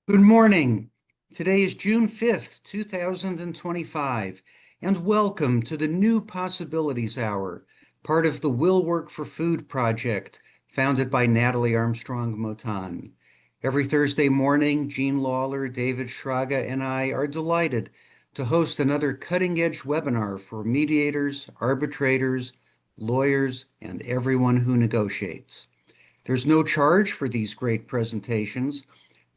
Good morning. Today is June 5th, 2025, and welcome to the New Possibilities Hour, part of the Will Work for Food project founded by Natalie Armstrong Motan. Every Thursday morning, Jean Lawler, David Schraga, and I are delighted to host another cutting-edge webinar for mediators, arbitrators, lawyers, and everyone who negotiates. There's no charge for these great presentations.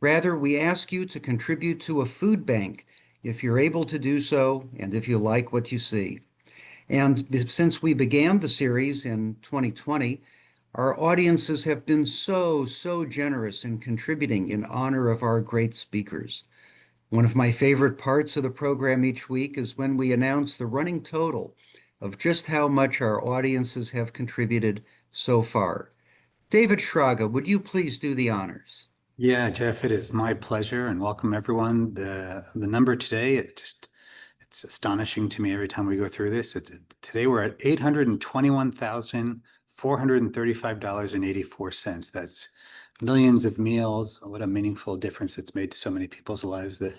Rather, we ask you to contribute to a food bank if you're able to do so and if you like what you see. And since we began the series in 2020, our audiences have been so generous in contributing in honor of our great speakers. One of my favorite parts of the program each week is when we announce the running total of just how much our audiences have contributed so far. David Schraga, would you please do the honors? Yeah, Jeff, it is my pleasure and welcome everyone. The number today, it's astonishing to me every time we go through this. Today we're at $821,435.84. That's millions of meals. What a meaningful difference it's made to so many people's lives. And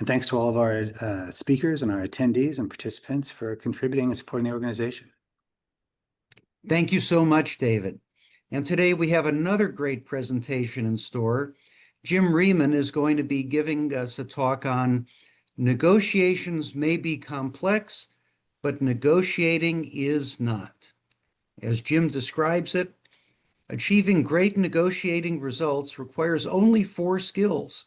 thanks to all of our speakers and our attendees and participants for contributing and supporting the organization. Thank you so much, David. And today we have another great presentation in store. Jim Reiman is going to be giving us a talk on negotiations may be complex, but negotiating is not. As Jim describes it, achieving great negotiating results requires only 4 skills,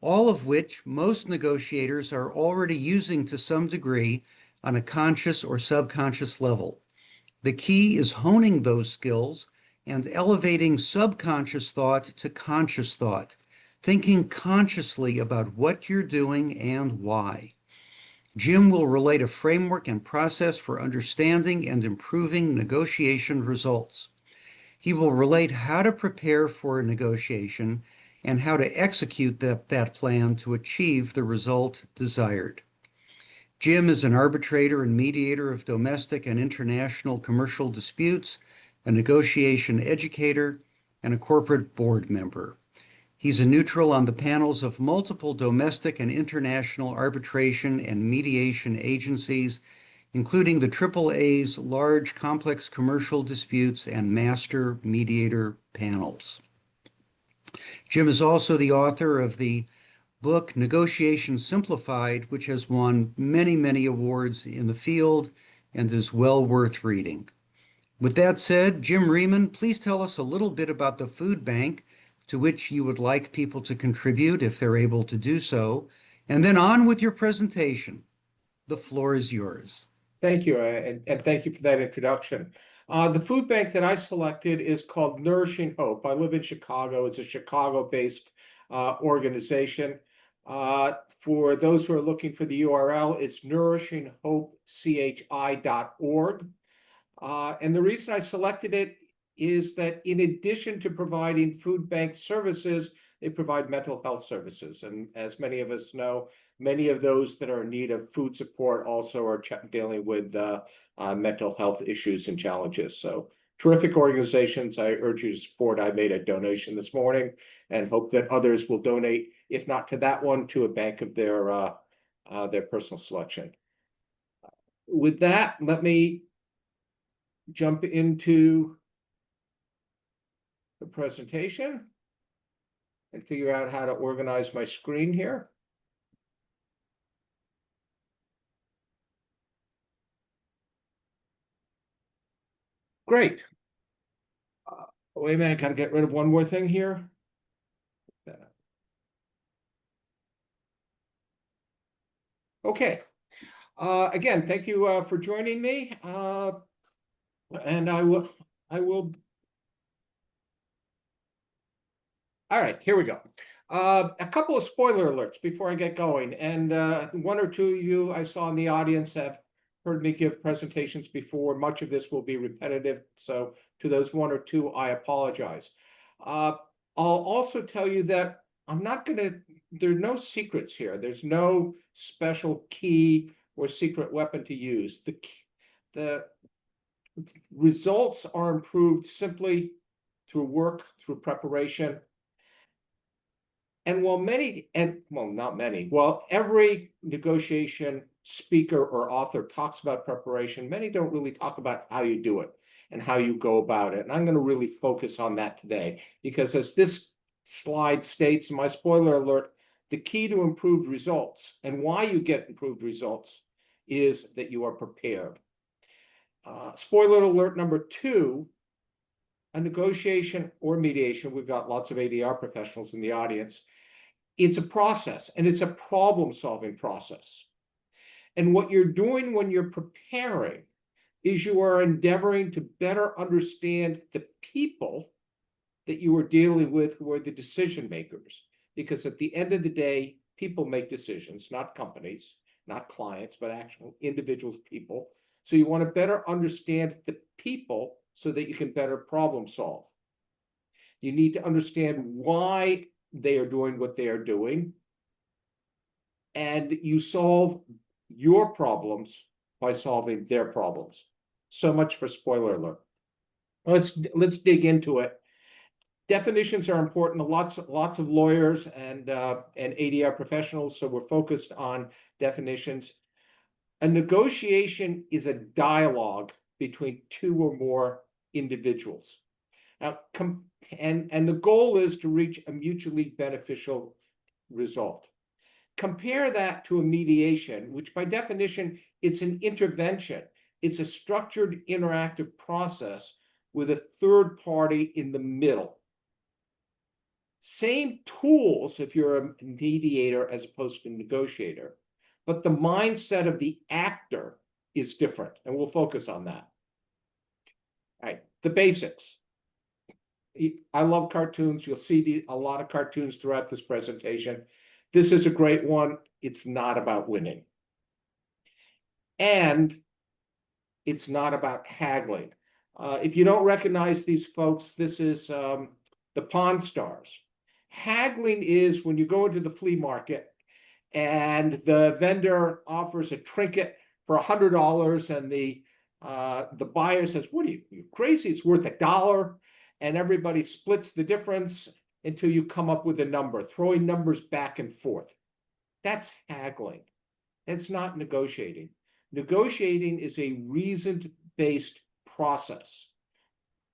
all of which most negotiators are already using to some degree on a conscious or subconscious level. The key is honing those skills and elevating subconscious thought to conscious thought, thinking consciously about what you're doing and why. Jim will relate a framework and process for understanding and improving negotiation results. He will relate how to prepare for a negotiation and how to execute that plan to achieve the result desired. Jim is an arbitrator and mediator of domestic and international commercial disputes, a negotiation educator, and a corporate board member. He's a neutral on the panels of multiple domestic and international arbitration and mediation agencies, including the AAA's large complex commercial disputes and master mediator panels. Jim is also the author of the book Negotiation Simplified, which has won many awards in the field and is well worth reading. With that said, Jim Reiman, please tell us a little bit about the food bank to which you would like people to contribute if they're able to do so, and then on with your presentation. The floor is yours. Thank you, and thank you for that introduction. The food bank that I selected is called Nourishing Hope. I live in Chicago. It's a Chicago-based organization. For those who are looking for the URL, it's nourishinghopeci.org. And the reason I selected it is that in addition to providing food bank services, they provide mental health services. And as many of us know, many of those that are in need of food support also are dealing with mental health issues and challenges. So terrific organizations. I urge you to support. I made a donation this morning and hope that others will donate, if not to that one, to a bank of their personal selection. With that, let me jump into the presentation and figure out how to organize my screen here. Great. Wait a minute, I gotta get rid of one more thing here. Okay. Again, thank you for joining me. And I will. All right, here we go. A couple of spoiler alerts before I get going. And one or two of you I saw in the audience have heard me give presentations before. Much of this will be repetitive. So to those one or two, I apologize. I'll also tell you that I'm not going to, there's no secrets here. There's no special key or secret weapon to use. The results are improved simply through work, through preparation, And while not many, while every negotiation speaker or author talks about preparation, many don't really talk about how you do it and how you go about it. And I'm going to really focus on that today, because as this slide states, my spoiler alert, the key to improved results and why you get improved results is that you are prepared. Spoiler alert number 2, a negotiation or mediation, we've got lots of ADR professionals in the audience, it's a process, and it's a problem-solving process. And what you're doing when you're preparing is you are endeavoring to better understand the people that you are dealing with who are the decision makers. Because at the end of the day, people make decisions, not companies, not clients, but actual individuals, people. So you want to better understand the people so that you can better problem solve. You need to understand why they are doing what they are doing, and you solve your problems by solving their problems. So much for spoiler alert. Let's dig into it. Definitions are important. Lots of lawyers and ADR professionals, so we're focused on definitions. A negotiation is a dialogue between 2 or more individuals. Now, and the goal is to reach a mutually beneficial result. Compare that to a mediation, which by definition, it's an intervention. It's a structured interactive process with a third party in the middle. Same tools if you're a mediator as opposed to a negotiator, but the mindset of the actor is different, and we'll focus on that. All right, the basics. I love cartoons. You'll see a lot of cartoons throughout this presentation. This is a great one. It's not about winning. And it's not about haggling. If you don't recognize these folks, this is the Pawn Stars. Haggling is when you go into the flea market and the vendor offers a trinket for $100, and the buyer says, "What are you crazy? It's worth $1." And everybody splits the difference until you come up with a number, throwing numbers back and forth. That's haggling. That's not negotiating. Negotiating is a reasoned-based process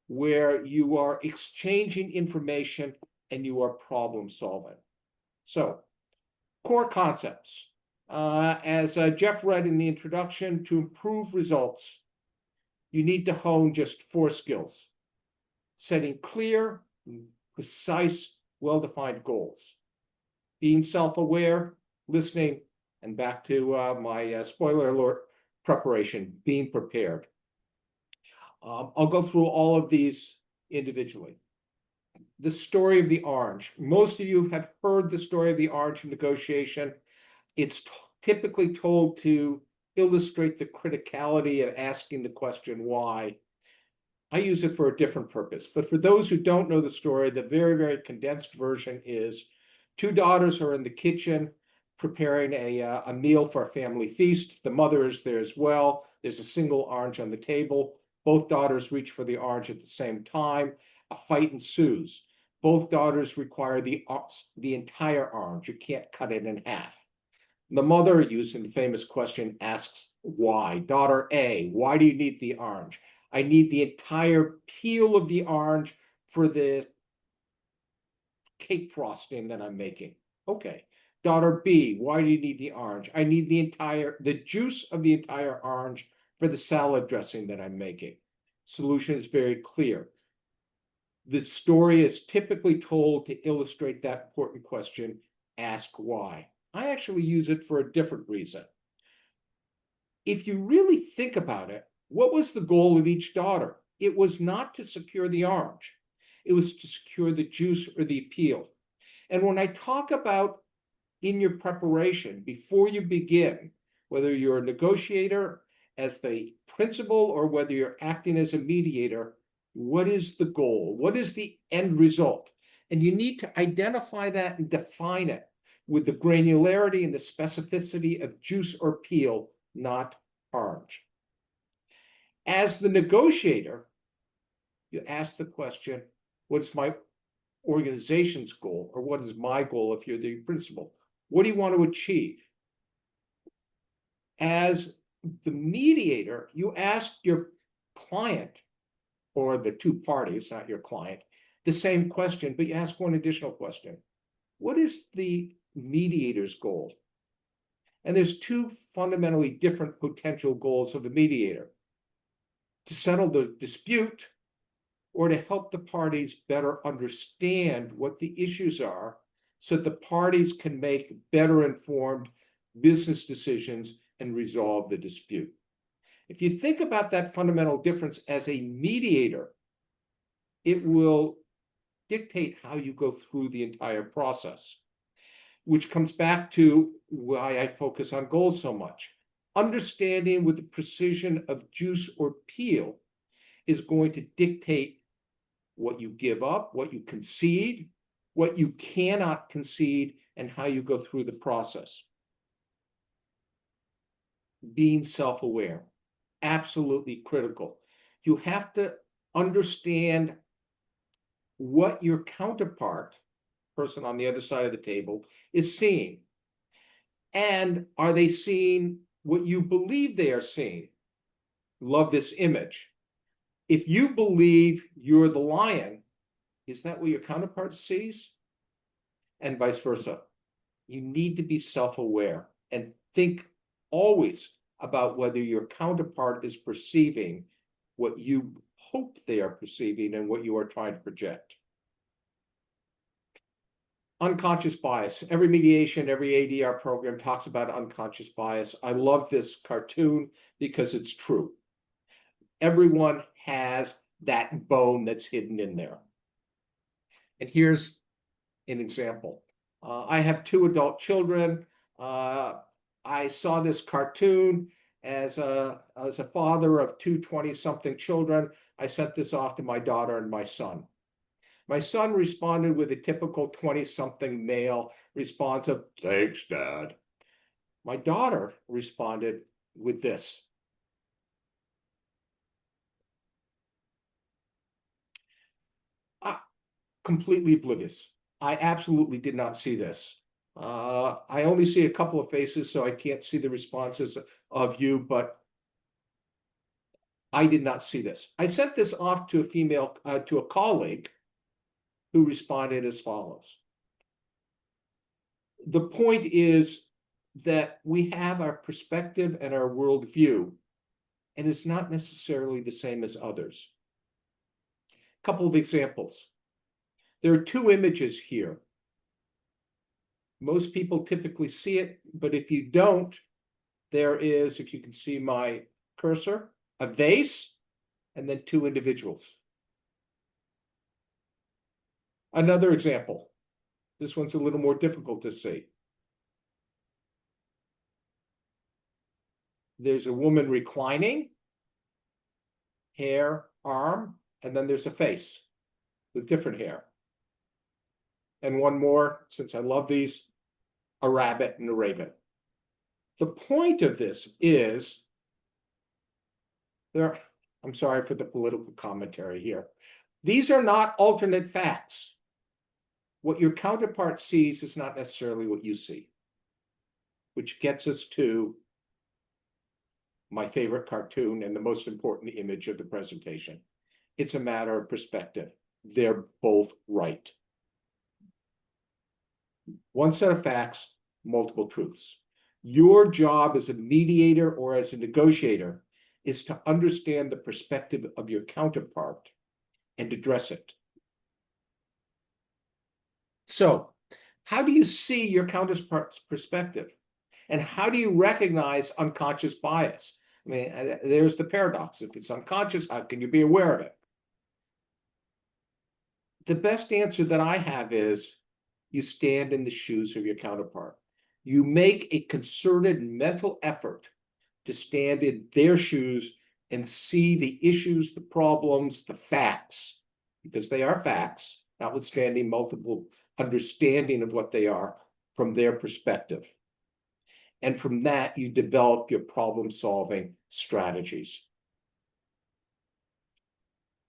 where you are exchanging information and you are problem solving. So, core concepts. As Jeff read in the introduction, to improve results, you need to hone just 4 skills: setting clear, precise, well-defined goals, being self-aware, listening, and back to my spoiler alert, preparation, being prepared. I'll go through all of these individually. The story of the orange. Most of you have heard the story of the orange in negotiation. It's typically told to illustrate the criticality of asking the question why. I use it for a different purpose, but for those who don't know the story, the very, very condensed version is 2 daughters are in the kitchen preparing a meal for a family feast. The mother is there as well. There's a single orange on the table. Both daughters reach for the orange at the same time. A fight ensues. Both daughters require the entire orange. You can't cut it in half. The mother, using the famous question, asks why. Daughter A, why do you need the orange? I need the entire peel of the orange for the cake frosting that I'm making. Okay. Daughter B, why do you need the orange? I need the juice of the entire orange for the salad dressing that I'm making. Solution is very clear. The story is typically told to illustrate that important question, ask why. I actually use it for a different reason. If you really think about it, what was the goal of each daughter? It was not to secure the orange. It was to secure the juice or the peel. And when I talk about in your preparation, before you begin, whether you're a negotiator as the principal or whether you're acting as a mediator, what is the goal? What is the end result? And you need to identify that and define it with the granularity and the specificity of juice or peel, not orange. As the negotiator, you ask the question, what's my organization's goal, or what is my goal if you're the principal? What do you want to achieve? As the mediator, you ask your client, or the two parties, not your client, the same question, but you ask one additional question. What is the mediator's goal? And there's two fundamentally different potential goals of the mediator: to settle the dispute, or to help the parties better understand what the issues are so that the parties can make better informed business decisions and resolve the dispute. If you think about that fundamental difference as a mediator, it will dictate how you go through the entire process, which comes back to why I focus on goals so much. Understanding with the precision of juice or peel is going to dictate what you give up, what you concede, what you cannot concede, and how you go through the process. Being self-aware, absolutely critical. You have to understand what your counterpart, person on the other side of the table, is seeing. And are they seeing what you believe they are seeing? Love this image. If you believe you're the lion, is that what your counterpart sees? And vice versa. You need to be self-aware and think always about whether your counterpart is perceiving what you hope they are perceiving and what you are trying to project. Unconscious bias. Every mediation, every ADR program talks about unconscious bias. I love this cartoon because it's true. Everyone has that bone that's hidden in there. And here's an example. I have two adult children. I saw this cartoon as a father of two 20-something children. I sent this off to my daughter and my son. My son responded with a typical 20-something male response of, "Thanks, Dad." My daughter responded with this. Completely oblivious. I absolutely did not see this. I only see a couple of faces, so I can't see the responses of you, but I did not see this. I sent this off to a colleague who responded as follows. The point is that we have our perspective and our worldview, and it's not necessarily the same as others. A couple of examples. There are two images here. Most people typically see it, but if you don't, there is, if you can see my cursor, a vase, and then two individuals. Another example. This one's a little more difficult to see. There's a woman reclining, hair, arm, and then there's a face with different hair. And one more, since I love these, a rabbit and a raven. The point of this is, I'm sorry for the political commentary here. These are not alternate facts. What your counterpart sees is not necessarily what you see, which gets us to my favorite cartoon and the most important image of the presentation. It's a matter of perspective. They're both right. One set of facts, multiple truths. Your job as a mediator or as a negotiator is to understand the perspective of your counterpart and address it. So, how do you see your counterpart's perspective? And how do you recognize unconscious bias? I mean, there's the paradox. If it's unconscious, how can you be aware of it? The best answer that I have is you stand in the shoes of your counterpart. You make a concerted mental effort to stand in their shoes and see the issues, the problems, the facts, because they are facts, notwithstanding multiple understanding of what they are from their perspective. And from that, you develop your problem-solving strategies.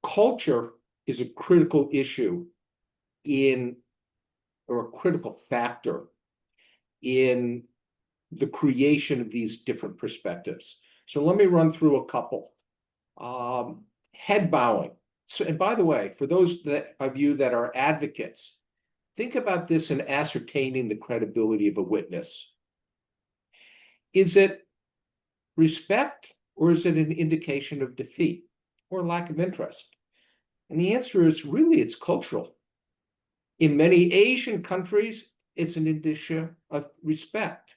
Culture is a critical issue in, or a critical factor in the creation of these different perspectives. So let me run through a couple. Head bowing. So, and by the way, for those of you that are advocates, think about this in ascertaining the credibility of a witness. Is it respect, or is it an indication of defeat or lack of interest? And the answer is really it's cultural. In many Asian countries, it's an indication of respect.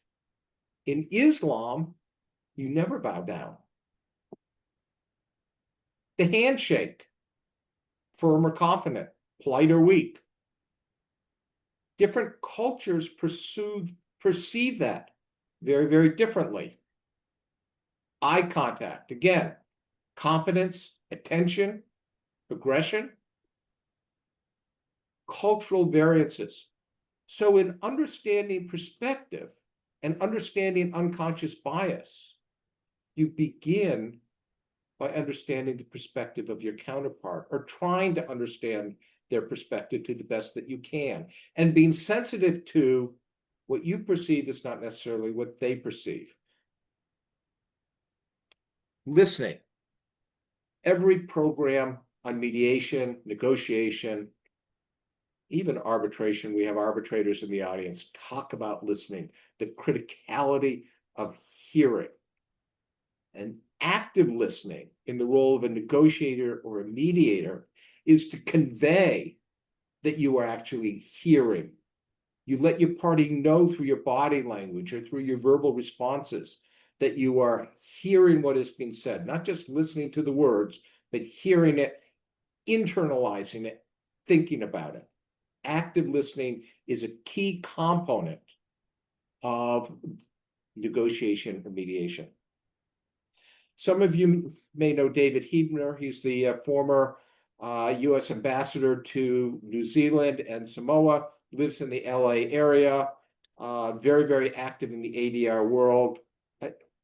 In Islam, you never bow down. The handshake, firm or confident, polite or weak. Different cultures perceive that very, very differently. Eye contact, again, confidence, attention, aggression, cultural variances. So in understanding perspective and understanding unconscious bias, you begin by understanding the perspective of your counterpart, or trying to understand their perspective to the best that you can, and being sensitive to what you perceive is not necessarily what they perceive. Listening. Every program on mediation, negotiation, even arbitration, we have arbitrators in the audience, talk about listening, the criticality of hearing. And active listening in the role of a negotiator or a mediator is to convey that you are actually hearing. You let your party know through your body language or through your verbal responses that you are hearing what is being said, not just listening to the words, but hearing it, internalizing it, thinking about it. Active listening is a key component of negotiation or mediation. Some of you may know David Heebner. He's the former U.S. ambassador to New Zealand and Samoa, lives in the LA area, very, very active in the ADR world.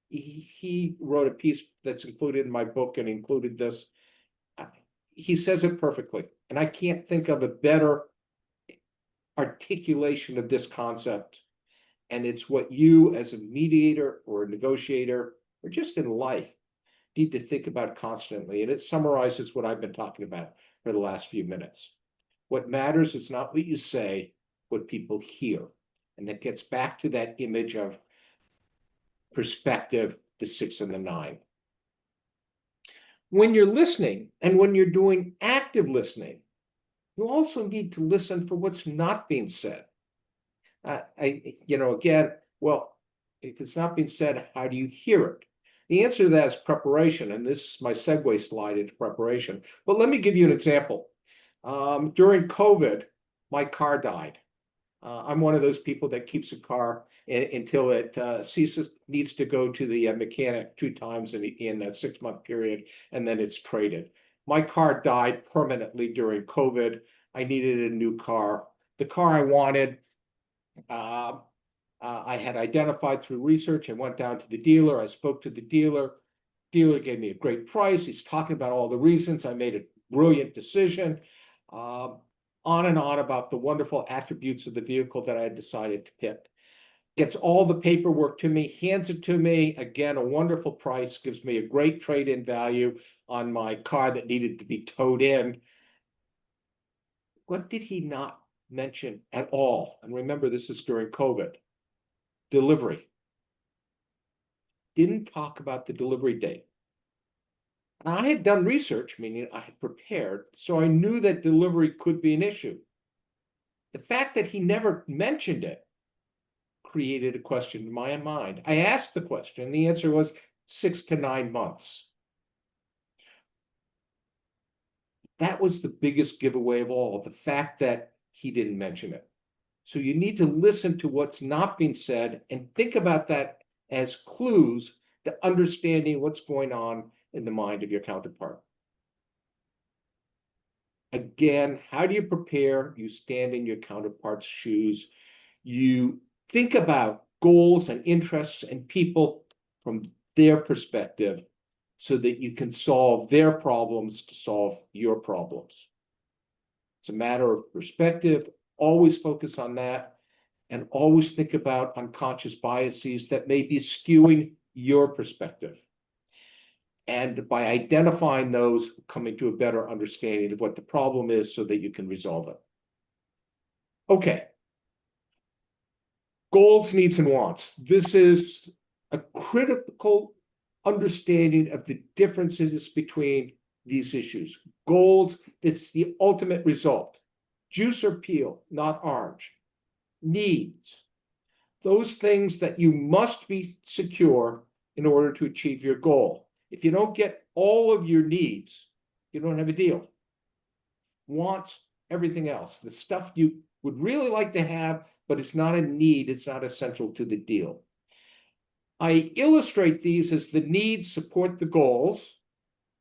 He wrote a piece that's included in my book and included this. He says it perfectly, and I can't think of a better articulation of this concept. And it's what you as a mediator or a negotiator, or just in life, need to think about constantly. And it summarizes what I've been talking about for the last few minutes. What matters is not what you say, what people hear. And that gets back to that image of perspective, the 6 and the 9. When you're listening, and when you're doing active listening, you also need to listen for what's not being said. Again, well, if it's not being said, how do you hear it? The answer to that is preparation, and this is my segue slide into preparation. But let me give you an example. During COVID, my car died. I'm one of those people that keeps a car until it needs to go to the mechanic 2 times in a 6-month period, and then it's traded. My car died permanently during COVID. I needed a new car. The car I wanted, I had identified through research. I went down to the dealer. I spoke to the dealer. Dealer gave me a great price. He's talking about all the reasons. I made a brilliant decision. On and on about the wonderful attributes of the vehicle that I had decided to pick. Gets all the paperwork to me, hands it to me. Again, a wonderful price, gives me a great trade-in value on my car that needed to be towed in. What did he not mention at all? And remember, this is during COVID. Delivery. Didn't talk about the delivery date. And I had done research, meaning I had prepared, so I knew that delivery could be an issue. The fact that he never mentioned it created a question in my mind. I asked the question, and the answer was 6 to 9 months. That was the biggest giveaway of all, the fact that he didn't mention it. So you need to listen to what's not being said and think about that as clues to understanding what's going on in the mind of your counterpart. Again, how do you prepare? You stand in your counterpart's shoes. You think about goals and interests and people from their perspective so that you can solve their problems to solve your problems. It's a matter of perspective. Always focus on that, and always think about unconscious biases that may be skewing your perspective. And by identifying those, coming to a better understanding of what the problem is so that you can resolve it. Okay. Goals, needs, and wants. This is a critical understanding of the differences between these issues. Goals, it's the ultimate result. Juice or peel, not orange. Needs, those things that you must be secure in order to achieve your goal. If you don't get all of your needs, you don't have a deal. Wants, everything else, the stuff you would really like to have, but it's not a need, it's not essential to the deal. I illustrate these as the needs support the goals,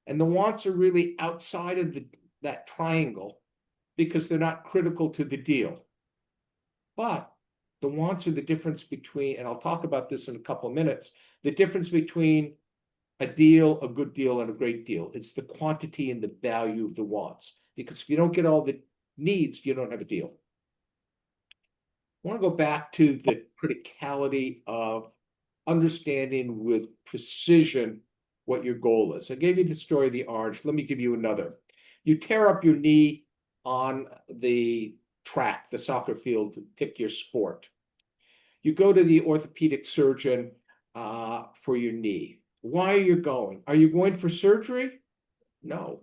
and the wants are really outside of that triangle because they're not critical to the deal. But the wants are the difference between, and I'll talk about this in a couple of minutes, the difference between a deal, a good deal, and a great deal. It's the quantity and the value of the wants. Because if you don't get all the needs, you don't have a deal. I want to go back to the criticality of understanding with precision what your goal is. I gave you the story of the orange. Let me give you another. You tear up your knee on the track, the soccer field, to pick your sport. You go to the orthopedic surgeon for your knee. Why are you going? Are you going for surgery? No.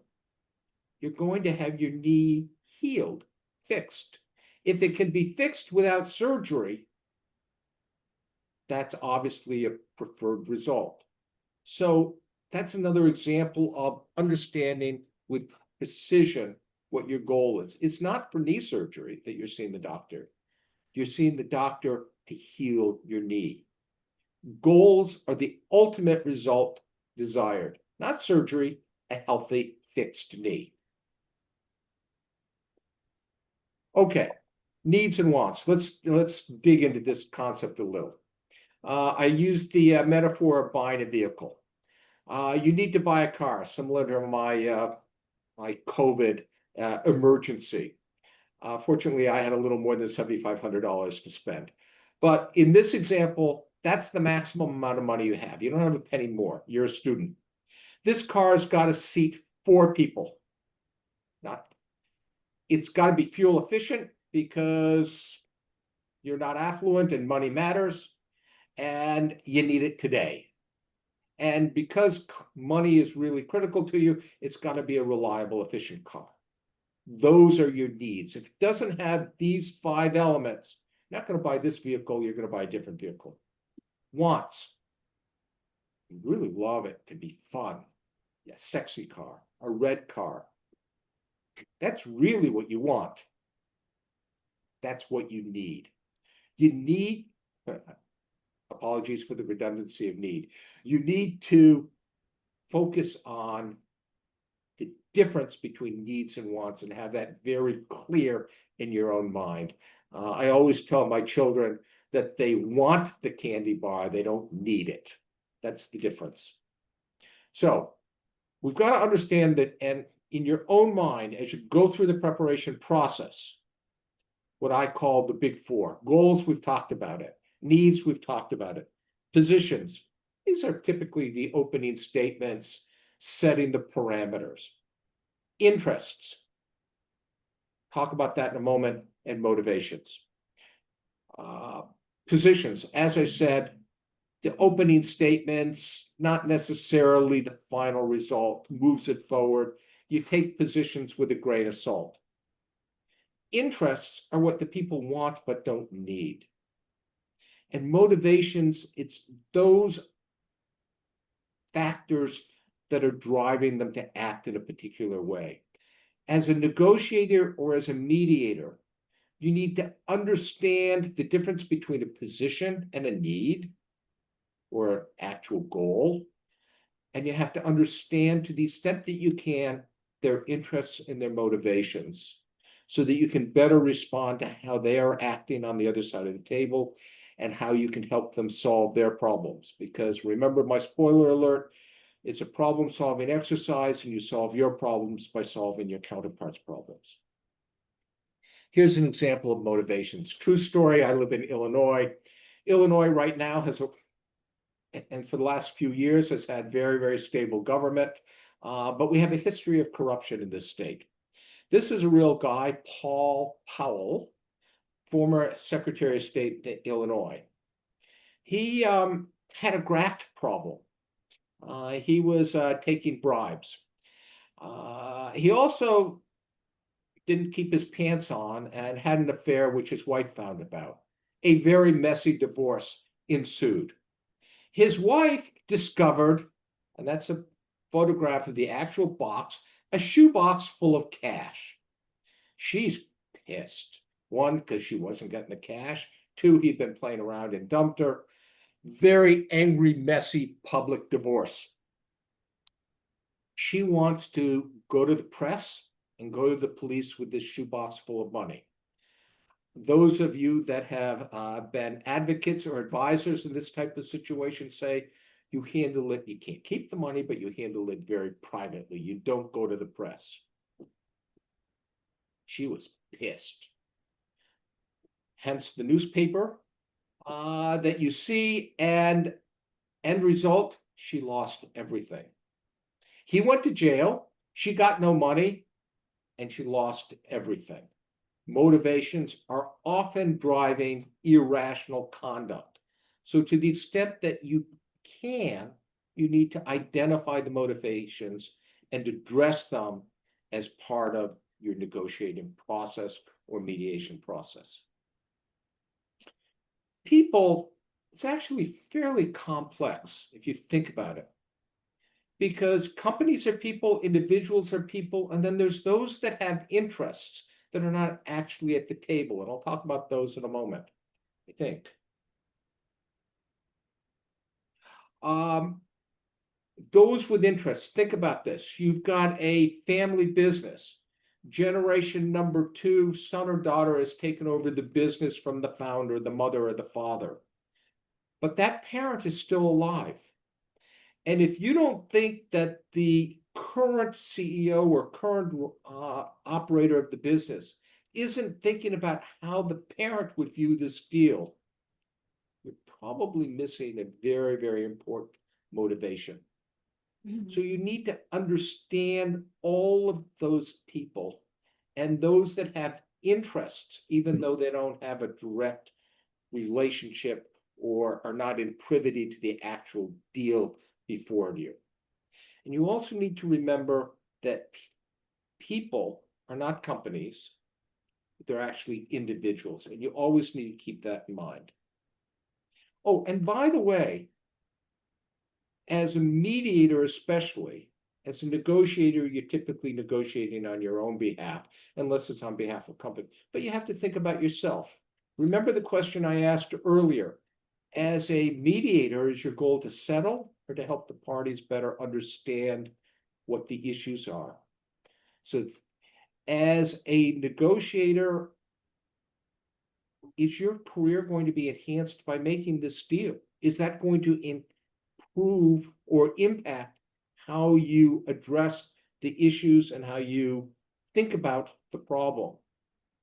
You're going to have your knee healed, fixed. If it can be fixed without surgery, that's obviously a preferred result. So that's another example of understanding with precision what your goal is. It's not for knee surgery that you're seeing the doctor. You're seeing the doctor to heal your knee. Goals are the ultimate result desired, not surgery, a healthy, fixed knee. Okay, needs and wants. Let's dig into this concept a little. I used the metaphor of buying a vehicle. You need to buy a car, similar to my COVID emergency. Fortunately, I had a little more than $7,500 to spend. But in this example, that's the maximum amount of money you have. You don't have a penny more. You're a student. This car's got to seat 4 people. It's got to be fuel efficient because you're not affluent and money matters, and you need it today. And because money is really critical to you, it's got to be a reliable, efficient car. Those are your needs. If it doesn't have these 5 elements, you're not going to buy this vehicle, you're going to buy a different vehicle. Wants. You really love it to be fun. A sexy car, a red car. That's really what you want. That's what you need. You need, apologies for the redundancy of need. You need to focus on the difference between needs and wants and have that very clear in your own mind. I always tell my children that they want the candy bar, they don't need it. That's the difference. So we've got to understand that, and in your own mind, as you go through the preparation process, what I call the big 4. Goals, we've talked about it. Needs, we've talked about it. Positions, these are typically the opening statements, setting the parameters. Interests, talk about that in a moment, and motivations. Positions, as I said, the opening statements, not necessarily the final result, moves it forward. You take positions with a grain of salt. Interests are what the people want but don't need. And motivations, it's those factors that are driving them to act in a particular way. As a negotiator or as a mediator, you need to understand the difference between a position and a need or an actual goal. And you have to understand, to the extent that you can, their interests and their motivations so that you can better respond to how they are acting on the other side of the table and how you can help them solve their problems. Because remember my spoiler alert, it's a problem-solving exercise, and you solve your problems by solving your counterpart's problems. Here's an example of motivations. True story, I live in Illinois. Illinois right now has, and for the last few years, has had very, very stable government, but we have a history of corruption in this state. This is a real guy, Paul Powell, former Secretary of State in Illinois. He had a graft problem. He was taking bribes. He also didn't keep his pants on and had an affair which his wife found about. A very messy divorce ensued. His wife discovered, and that's a photograph of the actual box, a shoebox full of cash. She's pissed. One, because she wasn't getting the cash. Two, he'd been playing around and dumped her. Very angry, messy public divorce. She wants to go to the press and go to the police with this shoebox full of money. Those of you that have been advocates or advisors in this type of situation say, you handle it, you can't keep the money, but you handle it very privately. You don't go to the press. She was pissed. Hence the newspaper that you see, and end result, she lost everything. He went to jail, she got no money, and she lost everything. Motivations are often driving irrational conduct. So to the extent that you can, you need to identify the motivations and address them as part of your negotiating process or mediation process. People, it's actually fairly complex if you think about it. Because companies are people, individuals are people, and then there's those that have interests that are not actually at the table. And I'll talk about those in a moment, I think. Those with interests, think about this. You've got a family business. Generation number 2, son or daughter has taken over the business from the founder, the mother or the father. But that parent is still alive. And if you don't think that the current CEO or current operator of the business isn't thinking about how the parent would view this deal, you're probably missing a very, very important motivation. So you need to understand all of those people and those that have interests, even though they don't have a direct relationship or are not in privity to the actual deal before you. And you also need to remember that people are not companies, they're actually individuals, and you always need to keep that in mind. Oh, and by the way, as a mediator especially, as a negotiator, you're typically negotiating on your own behalf, unless it's on behalf of a company, but you have to think about yourself. Remember the question I asked earlier. As a mediator, is your goal to settle or to help the parties better understand what the issues are? So as a negotiator, is your career going to be enhanced by making this deal? Is that going to improve or impact how you address the issues and how you think about the problem?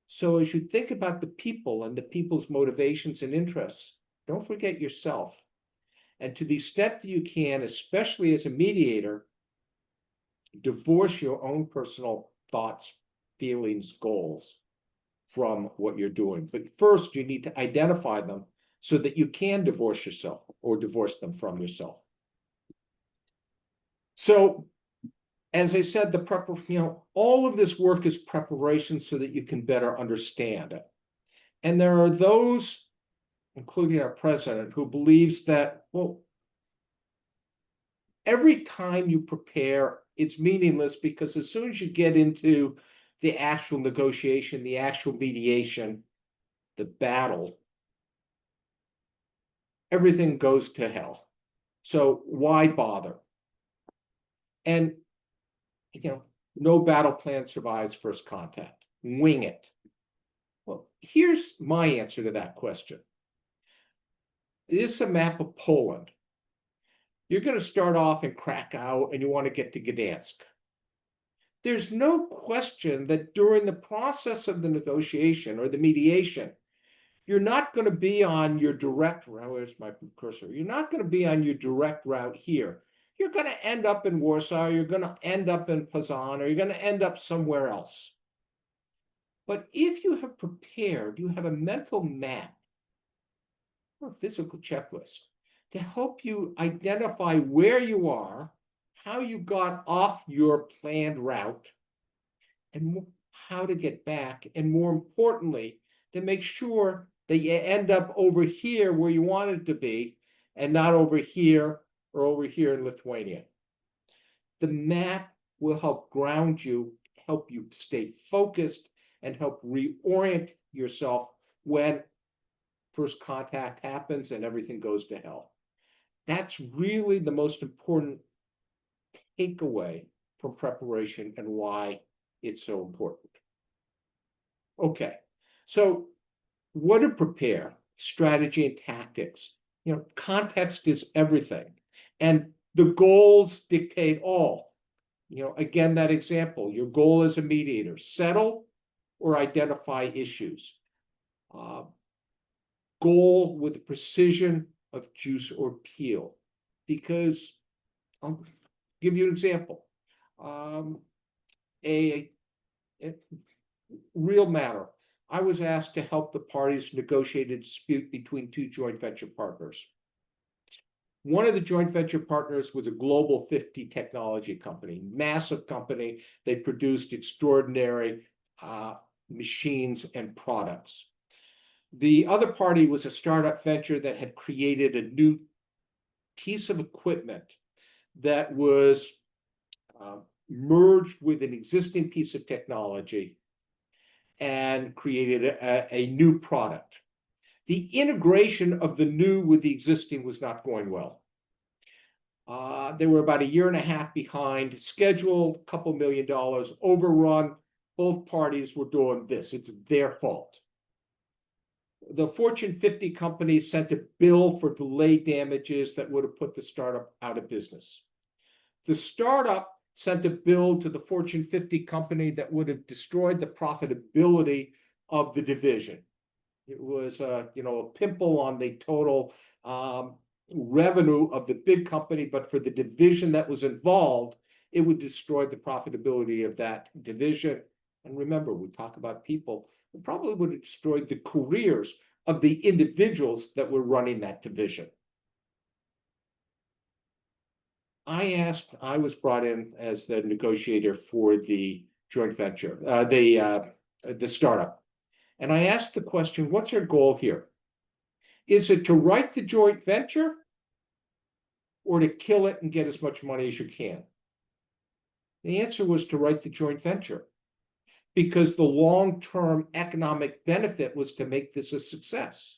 So as you think about the people and the people's motivations and interests, don't forget yourself. And to the extent that you can, especially as a mediator, divorce your own personal thoughts, feelings, goals from what you're doing. But first, you need to identify them so that you can divorce yourself or divorce them from yourself. So, as I said, all of this work is preparation so that you can better understand it. And there are those, including our president, who believes that, well, every time you prepare, it's meaningless because as soon as you get into the actual negotiation, the actual mediation, the battle, everything goes to hell. So why bother? And, no battle plan survives first contact. Wing it. Well, here's my answer to that question. This is a map of Poland. You're going to start off in Krakow and you want to get to Gdansk. there's no question that during the process of the negotiation or the mediation, you're not going to be on your direct route. Where's my cursor? You're not going to be on your direct route here. You're going to end up in Warsaw, you're going to end up in Poznan, or you're going to end up somewhere else. But if you have prepared, you have a mental map or a physical checklist to help you identify where you are, how you got off your planned route, and how to get back, and more importantly, to make sure that you end up over here where you wanted to be and not over here or over here in Lithuania. The map will help ground you, help you stay focused, and help reorient yourself when first contact happens and everything goes to hell. That's really the most important takeaway from preparation and why it's so important. Okay, so what to prepare? Strategy and tactics. Context is everything. And the goals dictate all. Again, that example, your goal as a mediator, settle or identify issues. Goal with the precision of juice or peel. Because I'll give you an example. A real matter. I was asked to help the parties negotiate a dispute between two joint venture partners. One of the joint venture partners was a global 50 technology company, massive company. They produced extraordinary machines and products. The other party was a startup venture that had created a new piece of equipment that was merged with an existing piece of technology and created a new product. The integration of the new with the existing was not going well. They were about 1.5 years behind schedule, a couple $1 million overrun. Both parties were doing this. It's their fault. The Fortune 50 company sent a bill for delay damages that would have put the startup out of business. The startup sent a bill to the Fortune 50 company that would have destroyed the profitability of the division. It was a pimple on the total revenue of the big company, but for the division that was involved, it would destroy the profitability of that division. And remember, we talk about people, it probably would have destroyed the careers of the individuals that were running that division. I was brought in as the negotiator for the joint venture, the startup. And I asked the question, what's our goal here? Is it to write the joint venture or to kill it and get as much money as you can? The answer was to write the joint venture because the long-term economic benefit was to make this a success.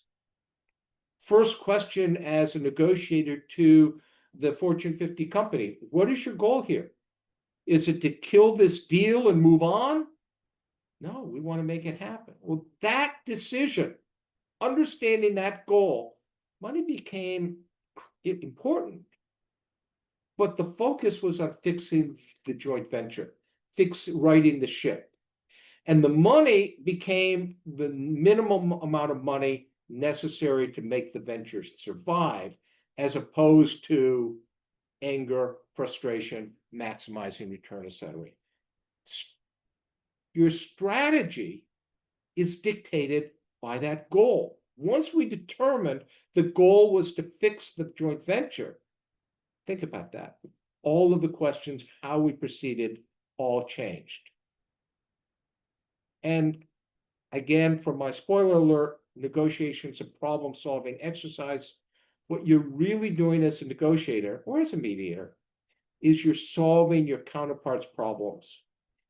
First question as a negotiator to the Fortune 50 company, what is your goal here? Is it to kill this deal and move on? No, we want to make it happen. Well, that decision, understanding that goal, money became important. But the focus was on fixing the joint venture, righting the ship. And the money became the minimum amount of money necessary to make the venture survive, as opposed to anger, frustration, maximizing return, etc. Your strategy is dictated by that goal. Once we determined the goal was to fix the joint venture, think about that. All of the questions, how we proceeded, all changed. And again, for my spoiler alert, negotiations a problem-solving exercise. What you're really doing as a negotiator or as a mediator is you're solving your counterpart's problems.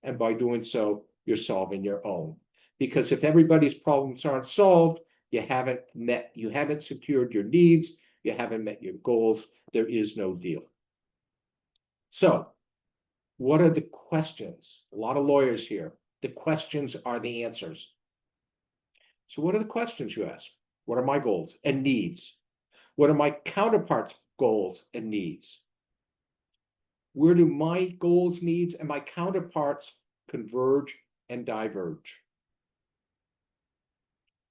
And by doing so, you're solving your own. Because if everybody's problems aren't solved, you haven't secured your needs, you haven't met your goals, there is no deal. So, what are the questions? A lot of lawyers here. The questions are the answers. So what are the questions you ask? What are my goals and needs? What are my counterparts' goals and needs? Where do my goals, needs, and my counterparts converge and diverge?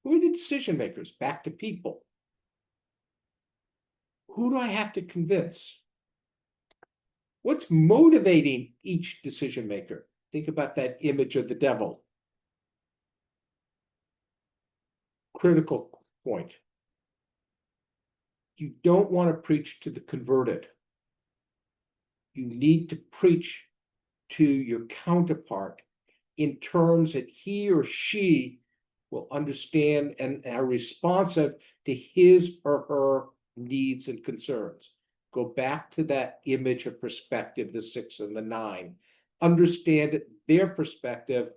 Who are the decision makers? Back to people. Who do I have to convince? What's motivating each decision maker? Think about that image of the devil. Critical point. You don't want to preach to the converted. You need to preach to your counterpart in terms that he or she will understand and are responsive to his or her needs and concerns. Go back to that image of perspective, the 6 and the 9. Understand their perspective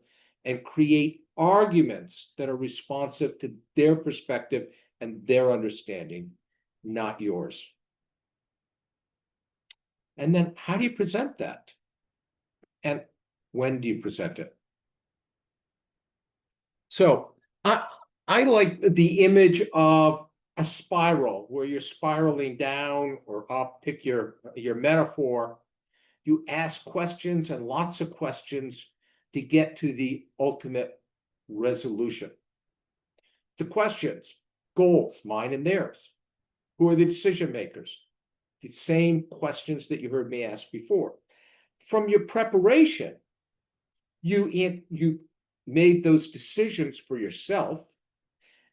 and create arguments that are responsive to their perspective and their understanding, not yours. And then how do you present that? And when do you present it? So I like the image of a spiral where you're spiraling down or up, pick your metaphor. You ask questions and lots of questions to get to the ultimate resolution. The questions, goals, mine and theirs. Who are the decision makers? The same questions that you heard me ask before. From your preparation, you made those decisions for yourself,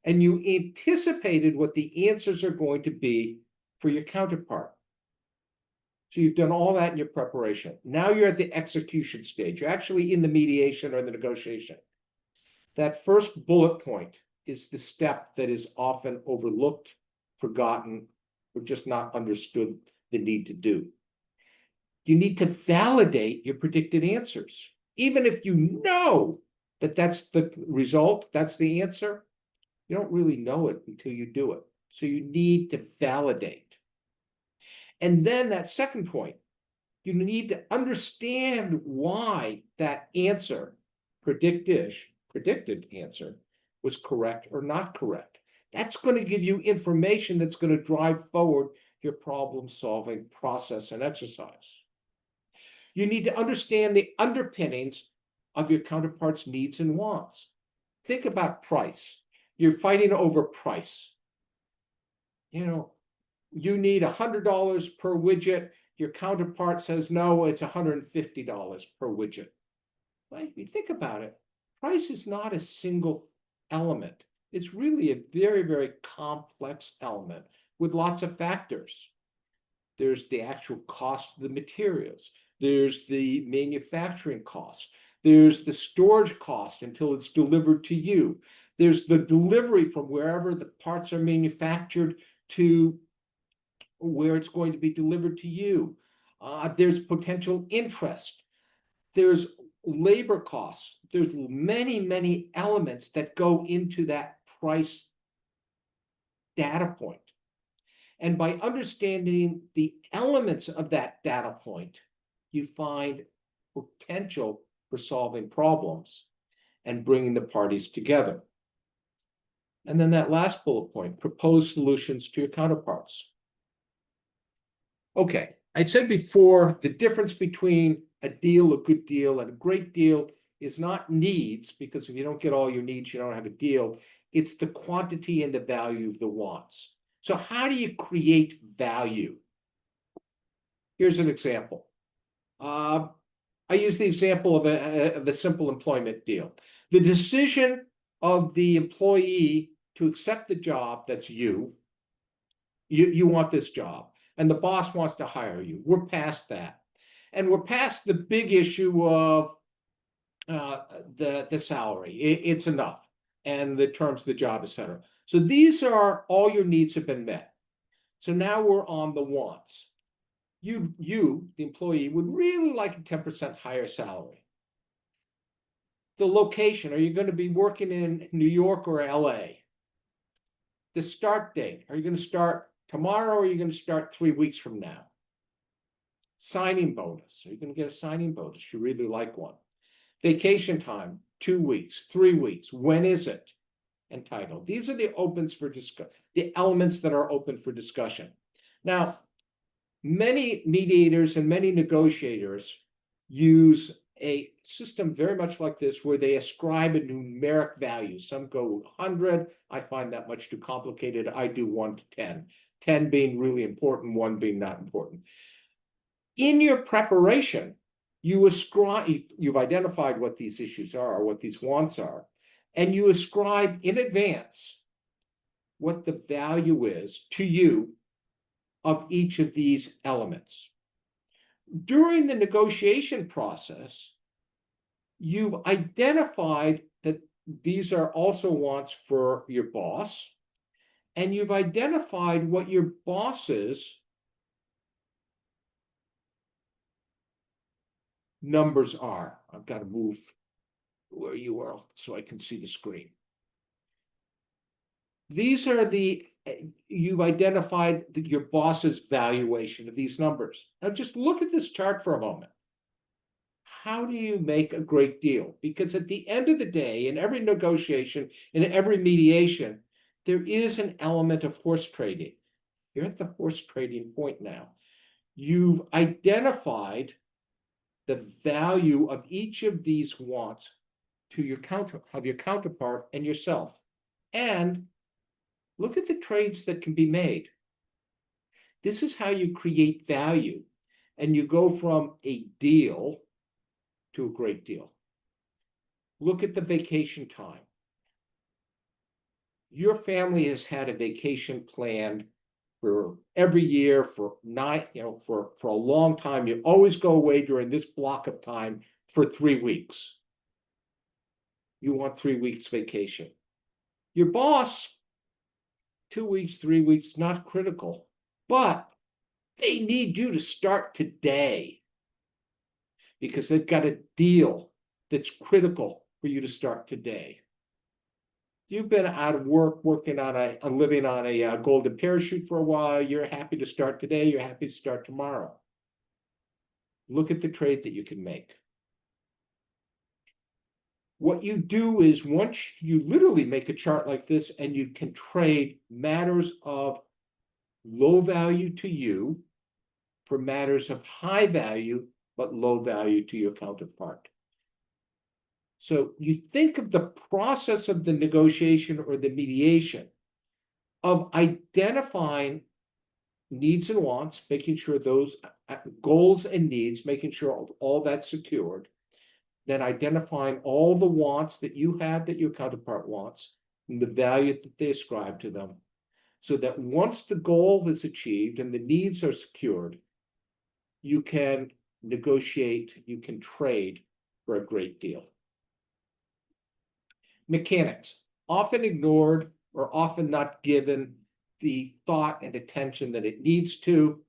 and you anticipated what the answers are going to be for your counterpart. So you've done all that in your preparation. Now you're at the execution stage. You're actually in the mediation or the negotiation. That first bullet point is the step that is often overlooked, forgotten, or just not understood the need to do. You need to validate your predicted answers. Even if you know that that's the result, that's the answer, you don't really know it until you do it. So you need to validate. And then that second point, you need to understand why that answer, predicted answer, was correct or not correct. That's going to give you information that's going to drive forward your problem-solving process and exercise. You need to understand the underpinnings of your counterpart's needs and wants. Think about price. You're fighting over price. You need $100 per widget. Your counterpart says, no, it's $150 per widget. Right? If you think about it, price is not a single element. It's really a very, very complex element with lots of factors. There's the actual cost of the materials. There's the manufacturing cost. There's the storage cost until it's delivered to you. There's the delivery from wherever the parts are manufactured to where it's going to be delivered to you. There's potential interest. There's labor costs. There's many, many elements that go into that price data point. And by understanding the elements of that data point, you find potential for solving problems and bringing the parties together. And then that last bullet point, propose solutions to your counterparts. Okay, I said before, the difference between a deal, a good deal, and a great deal is not needs, because if you don't get all your needs, you don't have a deal. It's the quantity and the value of the wants. So how do you create value? Here's an example. I use the example of a simple employment deal. The decision of the employee to accept the job, that's you want this job, and the boss wants to hire you. We're past that. And we're past the big issue of the salary. It's enough, and the terms of the job, etc. So these are all your needs have been met. So now we're on the wants. You, the employee, would really like a 10% higher salary. The location, are you going to be working in New York or LA? The start date, are you going to start tomorrow or are you going to start 3 weeks from now? Signing bonus, are you going to get a signing bonus? You really like one. Vacation time, 2 weeks, 3 weeks, when is it? Entitled. These are the opens for discussion, the elements that are open for discussion. Now, Many mediators and many negotiators use a system very much like this, where they ascribe a numeric value. Some go 100. I find that much too complicated. I do 1 to 10. 10 being really important, 1 being not important. In your preparation, you've identified what these issues are, what these wants are, and you ascribe in advance what the value is to you of each of these elements. During the negotiation process, you've identified that these are also wants for your boss, and you've identified what your boss's numbers are. I've got to move where you are so I can see the screen. These are you've identified your boss's valuation of these numbers. Now just look at this chart for a moment. How do you make a great deal? Because at the end of the day, in every negotiation, in every mediation, there is an element of horse trading. You're at the horse trading point now. You've identified the value of each of these wants to your counterpart and yourself. And look at the trades that can be made. This is how you create value, and you go from a deal to a great deal. Look at the vacation time. Your family has had a vacation planned for every year for a long time. You always go away during this block of time for 3 weeks. You want 3 weeks vacation. Your boss, 2 weeks, 3 weeks, not critical, but they need you to start today because they've got a deal that's critical for you to start today. You've been out of work, living on a golden parachute for a while. You're happy to start today. You're happy to start tomorrow. Look at the trade that you can make. What you do is, once you literally make a chart like this and you can trade matters of low value to you for matters of high value but low value to your counterpart. So you think of the process of the negotiation or the mediation of identifying needs and wants, making sure those goals and needs, making sure all that's secured, then identifying all the wants that you have that your counterpart wants and the value that they ascribe to them, so that once the goal is achieved and the needs are secured, you can negotiate, you can trade for a great deal. Mechanics, often ignored or often not given the thought and attention that it needs to.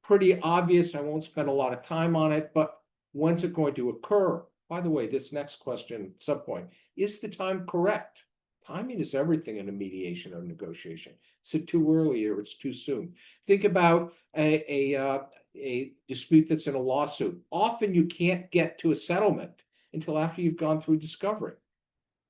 Pretty obvious, I won't spend a lot of time on it, but when's it going to occur? By the way, this next question, subpoint, is the time correct? Timing is everything in a mediation or negotiation. Is it too early or it's too soon? Think about a dispute that's in a lawsuit. Often you can't get to a settlement until after you've gone through discovery,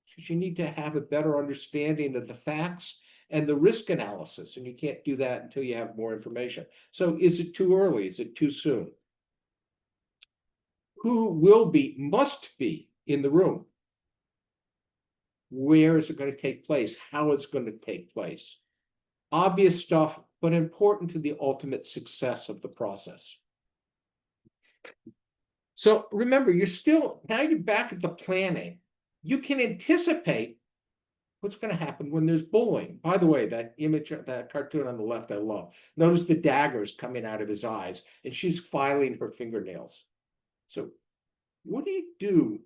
because you need to have a better understanding of the facts and the risk analysis, and you can't do that until you have more information. So is it too early? Is it too soon? Who must be in the room? Where is it going to take place? How it's going to take place? Obvious stuff, but important to the ultimate success of the process. So remember, now you're back at the planning. You can anticipate what's going to happen when there's bullying. By the way, that image, that cartoon on the left, I love. Notice the daggers coming out of his eyes, and she's filing her fingernails. So what do you do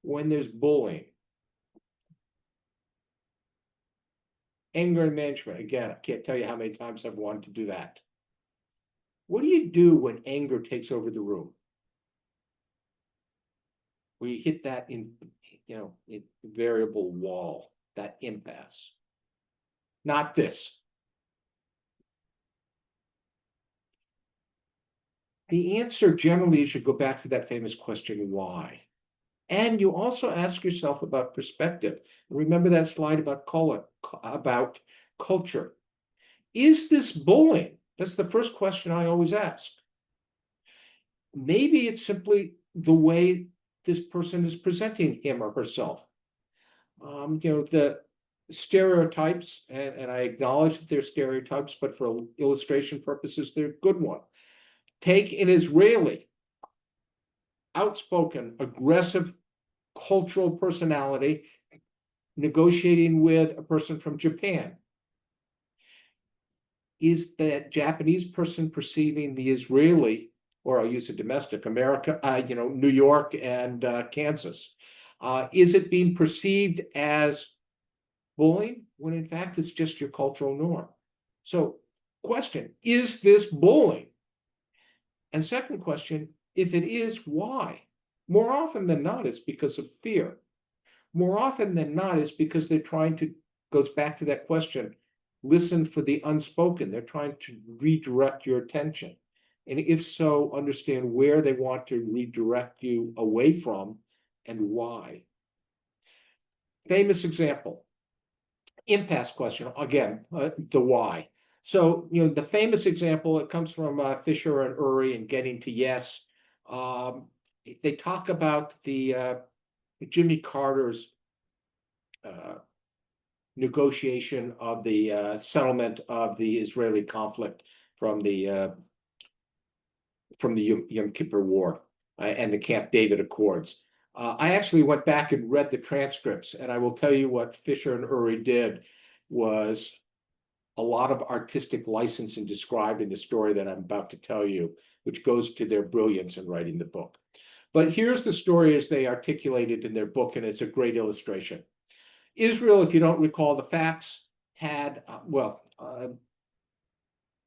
when there's bullying? Anger management. Again, I can't tell you how many times I've wanted to do that. What do you do when anger takes over the room? We hit that variable wall, that impasse. Not this. The answer generally is you go back to that famous question, why? And you also ask yourself about perspective. Remember that slide about culture. Is this bullying That's the first question I always ask. Maybe it's simply the way this person is presenting him or herself. The stereotypes, and I acknowledge that they're stereotypes, but for illustration purposes, they're a good one. Take an Israeli, outspoken, aggressive, cultural personality negotiating with a person from Japan. Is that Japanese person perceiving the Israeli, or I'll use a domestic, America, New York and Kansas, is it being perceived as bullying when in fact it's just your cultural norm? So question, is this bullying? And second question, if it is, why? More often than not, it's because of fear. More often than not, it's because they're trying to, goes back to that question, listen for the unspoken. They're trying to redirect your attention. And if so, understand where they want to redirect you away from and why. Famous example, impasse question, again, the why. So, the famous example, it comes from Fisher and Uri and Getting to Yes. They talk about the Jimmy Carter's negotiation of the settlement of the Israeli conflict from the Yom Kippur War and the Camp David Accords. I actually went back and read the transcripts, and I will tell you what Fisher and Uri did was a lot of artistic license in describing the story that I'm about to tell you, which goes to their brilliance in writing the book. But here's the story as they articulated in their book, and it's a great illustration. Israel, if you don't recall the facts, had,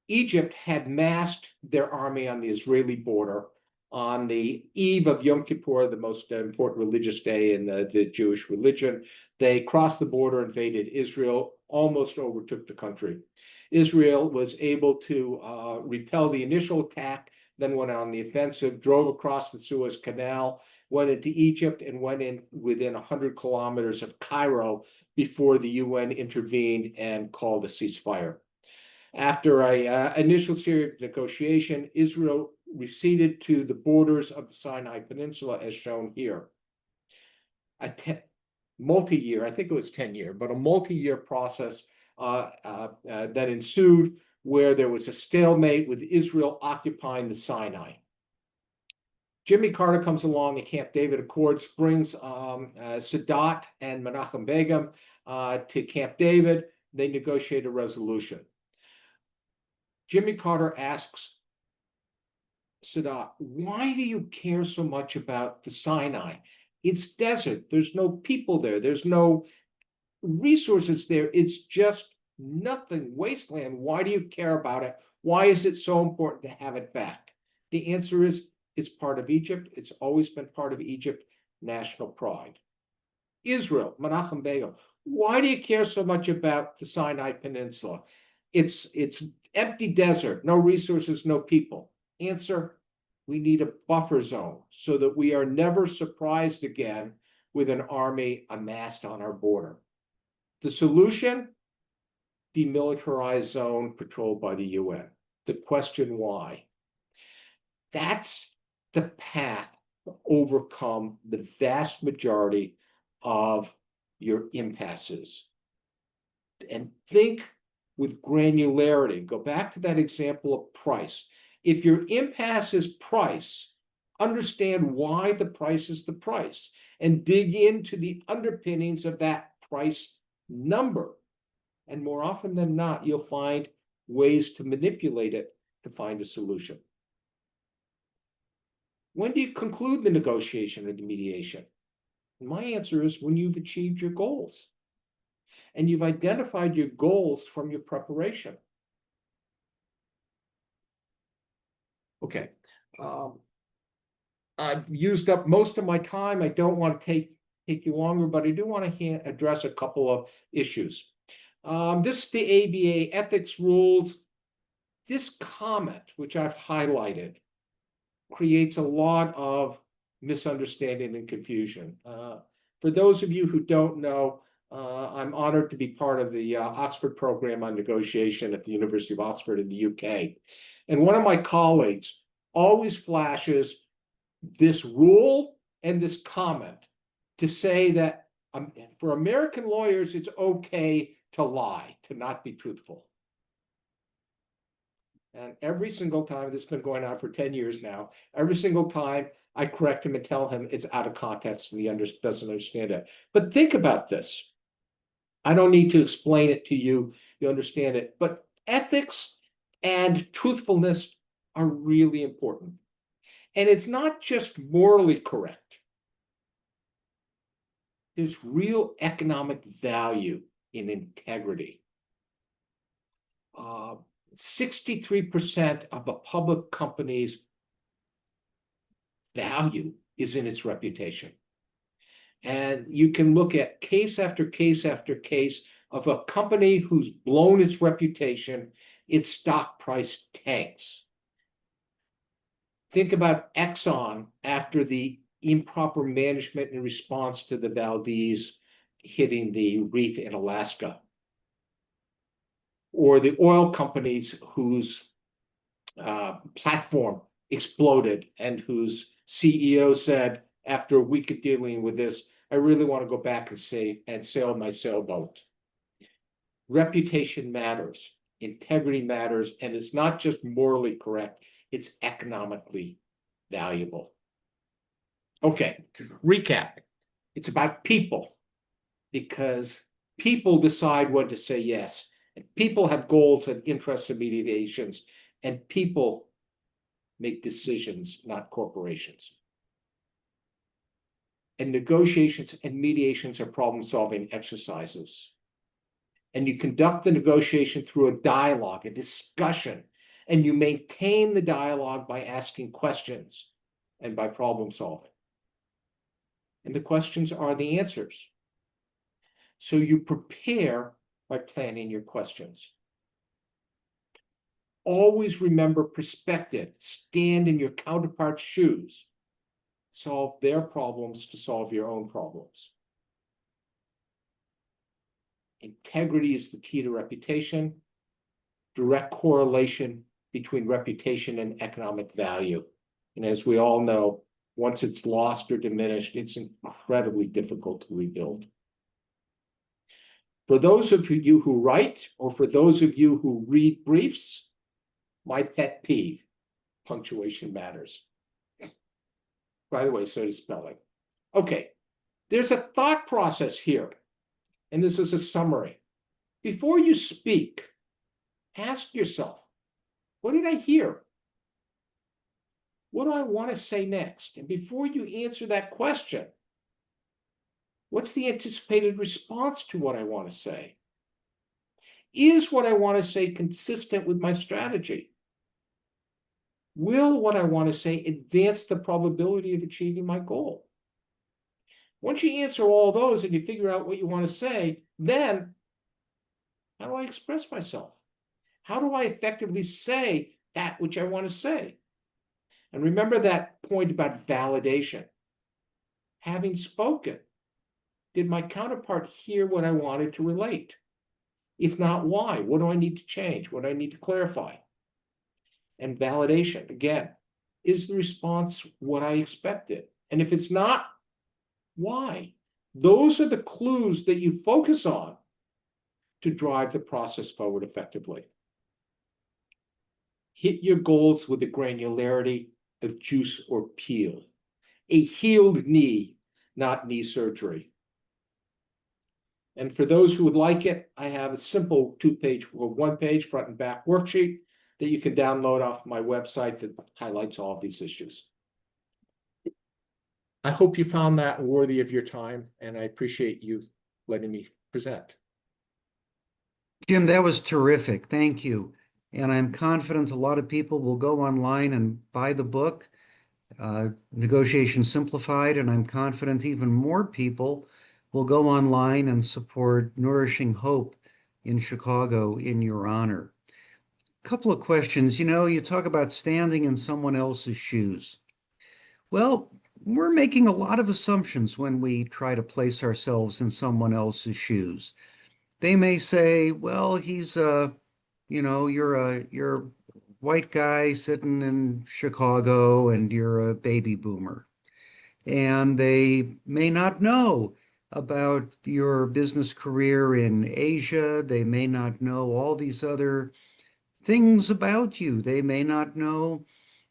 Egypt had massed their army on the Israeli border on the eve of Yom Kippur, the most important religious day in the Jewish religion. They crossed the border, invaded Israel, almost overtook the country. Israel was able to repel the initial attack, then went on the offensive, drove across the Suez Canal, went into Egypt, and went in within 100 kilometers of Cairo before the UN intervened and called a ceasefire. After an initial series of negotiation, Israel receded to the borders of the Sinai Peninsula, as shown here. A multi-year, I think it was 10-year, but a multi-year process that ensued where there was a stalemate with Israel occupying the Sinai. Jimmy Carter comes along, the Camp David Accords brings Sadat and Menachem Begin to Camp David. They negotiate a resolution. Jimmy Carter asks Sadat, why do you care so much about the Sinai? It's desert. There's no people there. There's no resources there. It's just nothing, wasteland. Why do you care about it? Why is it so important to have it back? The answer is it's part of Egypt. It's always been part of Egypt, national pride. Israel, Menachem Begin, why do you care so much about the Sinai Peninsula? It's empty desert, no resources, no people. Answer, we need a buffer zone so that we are never surprised again with an army amassed on our border. The solution, demilitarized zone patrolled by the UN. The question why? That's the path to overcome the vast majority of your impasses. And think with granularity. Go back to that example of price. If your impasse is price, understand why the price is the price and dig into the underpinnings of that price number. And more often than not, you'll find ways to manipulate it to find a solution. When do you conclude the negotiation or the mediation? And my answer is when you've achieved your goals and you've identified your goals from your preparation. Okay. I've used up most of my time. I don't want to take you longer, but I do want to address a couple of issues. This is the ABA ethics rules. This comment, which I've highlighted, creates a lot of misunderstanding and confusion. For those of you who don't know, I'm honored to be part of the Oxford program on negotiation at the University of Oxford in the UK. And one of my colleagues always flashes this rule and this comment to say that for American lawyers, it's okay to lie, to not be truthful. And every single time, this has been going on for 10 years now, every single time I correct him and tell him it's out of context and he doesn't understand it. But think about this. I don't need to explain it to you. You understand it. But ethics and truthfulness are really important. And it's not just morally correct. There's real economic value in integrity. 63% of a public company's value is in its reputation. And you can look at case after case after case of a company who's blown its reputation, its stock price tanks. Think about Exxon after the improper management in response to the Valdez hitting the reef in Alaska. Or the oil companies whose platform exploded and whose CEO said, after a week of dealing with this, I really want to go back and sail my sailboat. Reputation matters, integrity matters, and it's not just morally correct, it's economically valuable. Okay, recap. It's about people, because people decide when to say yes. And people have goals and interests and mediations, and people make decisions, not corporations. And negotiations and mediations are problem-solving exercises. And you conduct the negotiation through a dialogue, a discussion, and you maintain the dialogue by asking questions and by problem solving. And the questions are the answers. So you prepare by planning your questions. Always remember perspective. Stand in your counterpart's shoes. Solve their problems to solve your own problems. Integrity is the key to reputation. Direct correlation between reputation and economic value. And as we all know, once it's lost or diminished, it's incredibly difficult to rebuild. For those of you who write, or for those of you who read briefs, my pet peeve, punctuation matters. By the way, so does spelling. Okay, there's a thought process here, and this is a summary. Before you speak, ask yourself, what did I hear? What do I want to say next? And before you answer that question, what's the anticipated response to what I want to say? Is what I want to say consistent with my strategy? Will what I want to say advance the probability of achieving my goal? Once you answer all those and you figure out what you want to say, then how do I express myself? How do I effectively say that which I want to say? And remember that point about validation. Having spoken, did my counterpart hear what I wanted to relate? If not, why? What do I need to change? What do I need to clarify? And validation, again, is the response what I expected? And if it's not, why? Those are the clues that you focus on to drive the process forward effectively. Hit your goals with the granularity of juice or peel. A healed knee, not knee surgery. And for those who would like it, I have a simple one-page front and back worksheet that you can download off my website that highlights all of these issues. I hope you found that worthy of your time, and I appreciate you letting me present. Jim, that was terrific. Thank you. And I'm confident a lot of people will go online and buy the book, Negotiation Simplified, and I'm confident even more people will go online and support Nourishing Hope in Chicago in your honor. A couple of questions. You know, you talk about standing in someone else's shoes. Well, we're making a lot of assumptions when we try to place ourselves in someone else's shoes. They may say, well, he's you're a white guy sitting in Chicago and you're a baby boomer. And they may not know about your business career in Asia. They may not know all these other things about you. They may not know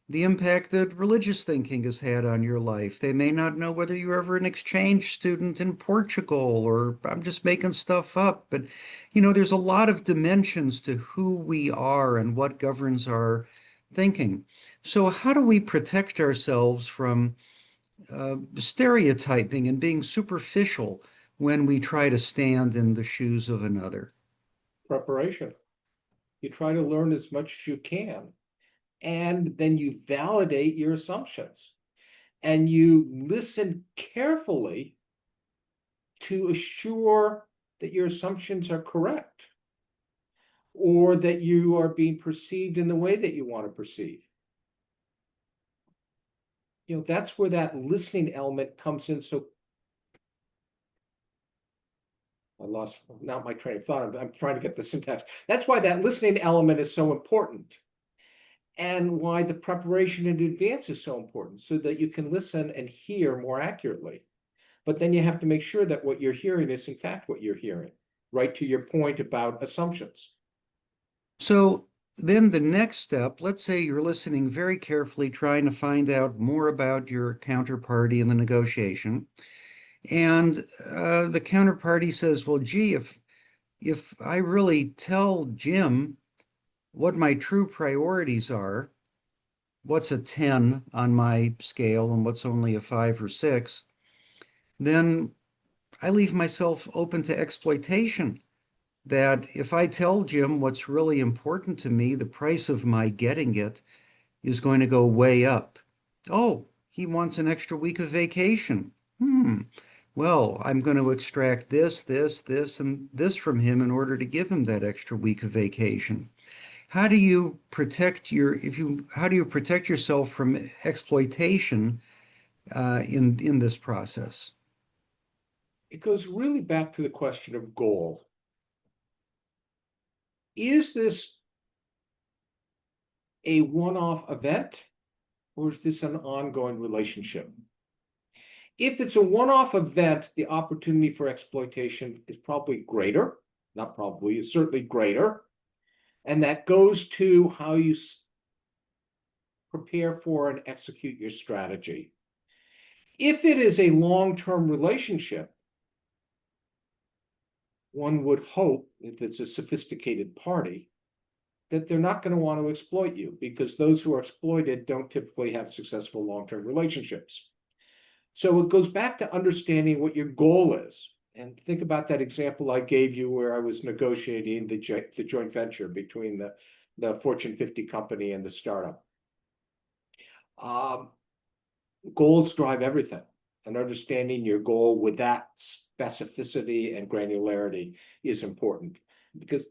the impact that religious thinking has had on your life. They may not know whether you're ever an exchange student in Portugal, or I'm just making stuff up. But, there's a lot of dimensions to who we are and what governs our thinking. So how do we protect ourselves from stereotyping and being superficial when we try to stand in the shoes of another? Preparation. You try to learn as much as you can, and then you validate your assumptions, and you listen carefully to assure that your assumptions are correct, or that you are being perceived in the way that you want to perceive. That's where that listening element comes in. So I lost not my train of thought. I'm trying to get the syntax. That's why that listening element is so important, and why the preparation in advance is so important, so that you can listen and hear more accurately. But then you have to make sure that what you're hearing is in fact what you're hearing, right to your point about assumptions. So then the next step, let's say you're listening very carefully, trying to find out more about your counterparty in the negotiation. And the counterparty says, well, gee, if I really tell Jim what my true priorities are, what's a 10 on my scale and what's only a 5 or 6, then I leave myself open to exploitation. That if I tell Jim what's really important to me, the price of my getting it is going to go way up. Oh, he wants an extra week of vacation. Well, I'm going to extract this, and this from him in order to give him that extra week of vacation. How do you protect how do you protect yourself from exploitation in this process? It goes really back to the question of goal. Is this a one-off event, or is this an ongoing relationship? If it's a one-off event, the opportunity for exploitation is probably greater. Not probably, is certainly greater. And that goes to how you prepare for and execute your strategy. If it is a long-term relationship, one would hope, if it's a sophisticated party, that they're not going to want to exploit you, because those who are exploited don't typically have successful long-term relationships. So it goes back to understanding what your goal is. And think about that example I gave you where I was negotiating the joint venture between the Fortune 50 company and the startup. Goals drive everything, and understanding your goal with that specificity and granularity is important, because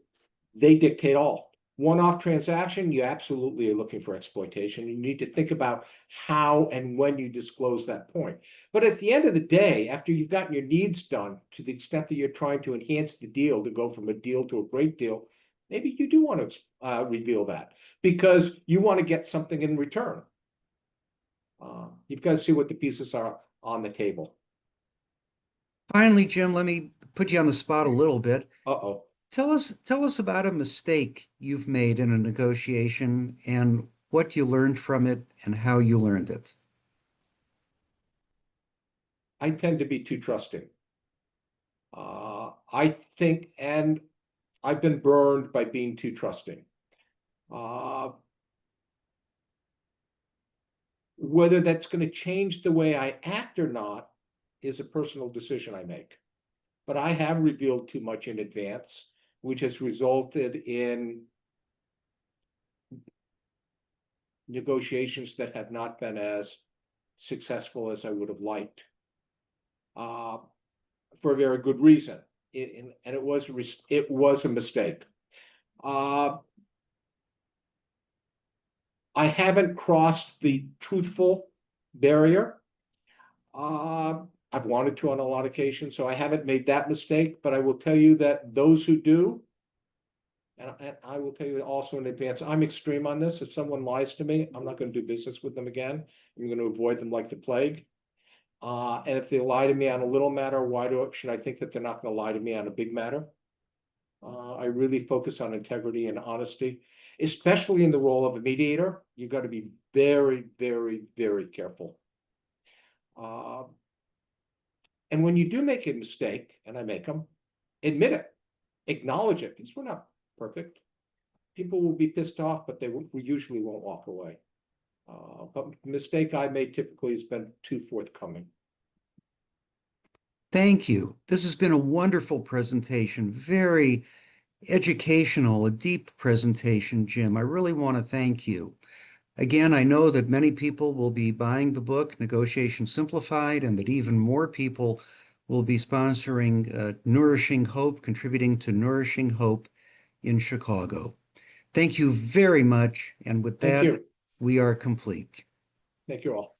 they dictate all. One-off transaction, you absolutely are looking for exploitation. You need to think about how and when you disclose that point. But at the end of the day, after you've gotten your needs done, to the extent that you're trying to enhance the deal to go from a deal to a great deal, maybe you do want to reveal that because you want to get something in return. You've got to see what the pieces are on the table. Finally, Jim, let me put you on the spot a little bit. Uh-oh. Tell us about a mistake you've made in a negotiation and what you learned from it and how you learned it. I tend to be too trusting. I think, and I've been burned by being too trusting. Whether that's going to change the way I act or not is a personal decision I make. But I have revealed too much in advance, which has resulted in negotiations that have not been as successful as I would have liked, for a very good reason. And it was a mistake. I haven't crossed the truthful barrier. I've wanted to on a lot of occasions, so I haven't made that mistake, but I will tell you that those who do, and I will tell you also in advance, I'm extreme on this. If someone lies to me, I'm not going to do business with them again. I'm going to avoid them like the plague. And if they lie to me on a little matter, should I think that they're not going to lie to me on a big matter? I really focus on integrity and honesty, especially in the role of a mediator. You've got to be very, very, very careful. And when you do make a mistake, and I make them, admit it, acknowledge it, because we're not perfect. People will be pissed off, but we usually won't walk away. But the mistake I made typically has been too forthcoming. Thank you. This has been a wonderful presentation, very educational, a deep presentation, Jim. I really want to thank you. Again, I know that many people will be buying the book, Negotiation Simplified, and that even more people will be sponsoring Nourishing Hope, contributing to Nourishing Hope in Chicago. Thank you very much. And with Thank that, you. we are complete. Thank you all.